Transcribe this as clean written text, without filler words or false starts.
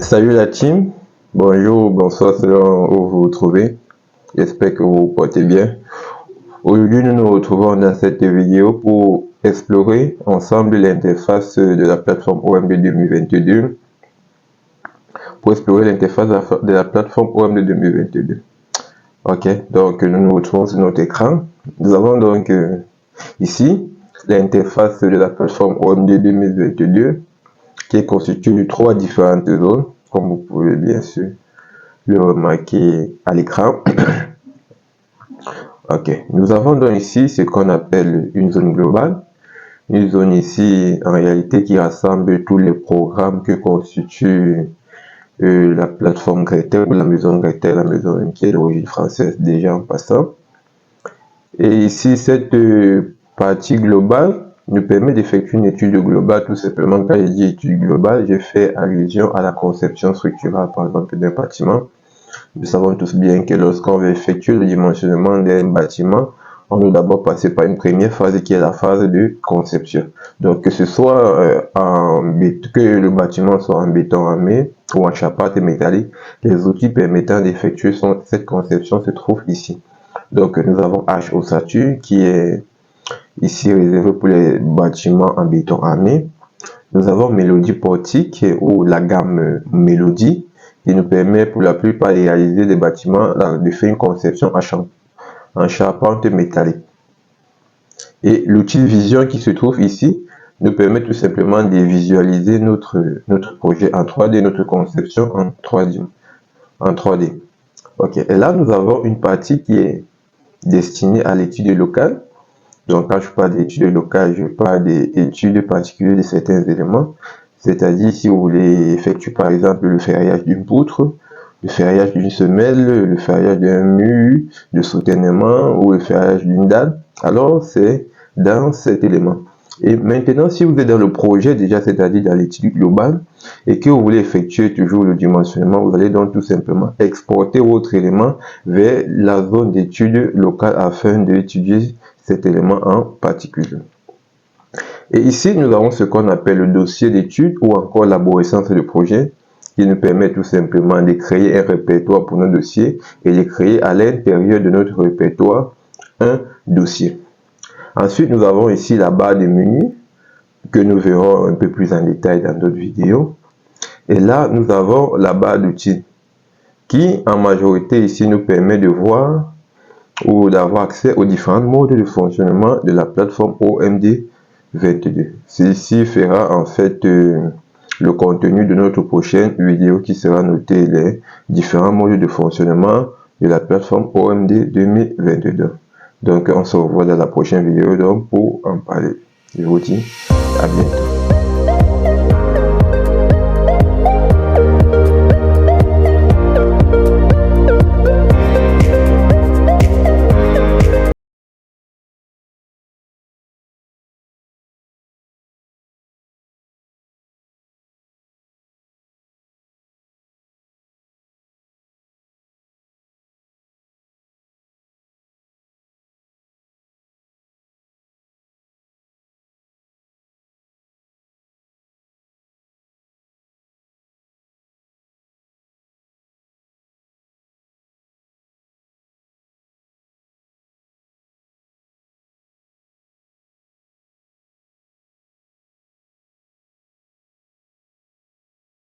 Salut la team, bonjour, bonsoir selon où vous vous trouvez. J'espère que vous vous portez bien. Aujourd'hui, nous nous retrouvons dans cette vidéo pour explorer ensemble l'interface de la plateforme OMD 2022. Pour explorer l'interface de la plateforme OMD 2022. Ok, donc nous nous retrouvons sur notre écran. Nous avons donc ici l'interface de la plateforme OMD 2022 qui est constituée de 3 différentes zones, comme vous pouvez bien sûr le remarquer à l'écran. Ok, nous avons donc ici ce qu'on appelle une zone globale. Une zone ici en réalité qui rassemble tous les programmes que constitue la plateforme Gretel ou la maison Gretel, la maison qui est d'origine française déjà en passant. Et ici cette partie globale nous permet d'effectuer une étude globale. Tout simplement, quand je dis étude globale, je fais allusion à la conception structurale par exemple d'un bâtiment. Nous savons tous bien que lorsqu'on veut effectuer le dimensionnement d'un bâtiment, on doit d'abord passer par une première phase qui est la phase de conception. Donc que ce soit que le bâtiment soit en béton armé ou en charpente métallique, les outils permettant d'effectuer cette conception se trouvent ici. Donc nous avons H ossature qui est ici réservé pour les bâtiments en béton armé. Nous avons Mélodie portique ou la gamme Mélodie qui nous permet pour la plupart de réaliser des bâtiments, de faire une conception en charpente métallique. Et l'outil Vision qui se trouve ici nous permet tout simplement de visualiser notre projet en 3D, notre conception en 3D. Ok, et là nous avons une partie qui est destinée à l'étude locale. Donc quand je parle d'études locales, je parle d'études particulières de certains éléments. C'est-à-dire si vous voulez effectuer par exemple le ferrillage d'une poutre, le ferrillage d'une semelle, le ferrillage d'un mur de soutènement ou le ferrillage d'une dalle, alors c'est dans cet élément. Et maintenant, si vous êtes dans le projet déjà, c'est-à-dire dans l'étude globale, et que vous voulez effectuer toujours le dimensionnement, vous allez donc tout simplement exporter votre élément vers la zone d'étude locale afin d'étudier cet élément en particulier. Et ici, nous avons ce qu'on appelle le dossier d'étude ou encore l'arborescence de projet qui nous permet tout simplement de créer un répertoire pour nos dossiers et de créer à l'intérieur de notre répertoire un dossier. Ensuite, nous avons ici la barre de menu que nous verrons un peu plus en détail dans d'autres vidéos. Et là, nous avons la barre d'outils qui, en majorité, ici, nous permet de voir ou d'avoir accès aux différents modes de fonctionnement de la plateforme OMD 22. Ceci fera en fait le contenu de notre prochaine vidéo qui sera noté les différents modes de fonctionnement de la plateforme OMD 2022. Donc on se revoit dans la prochaine vidéo donc pour en parler. Je vous dis à bientôt.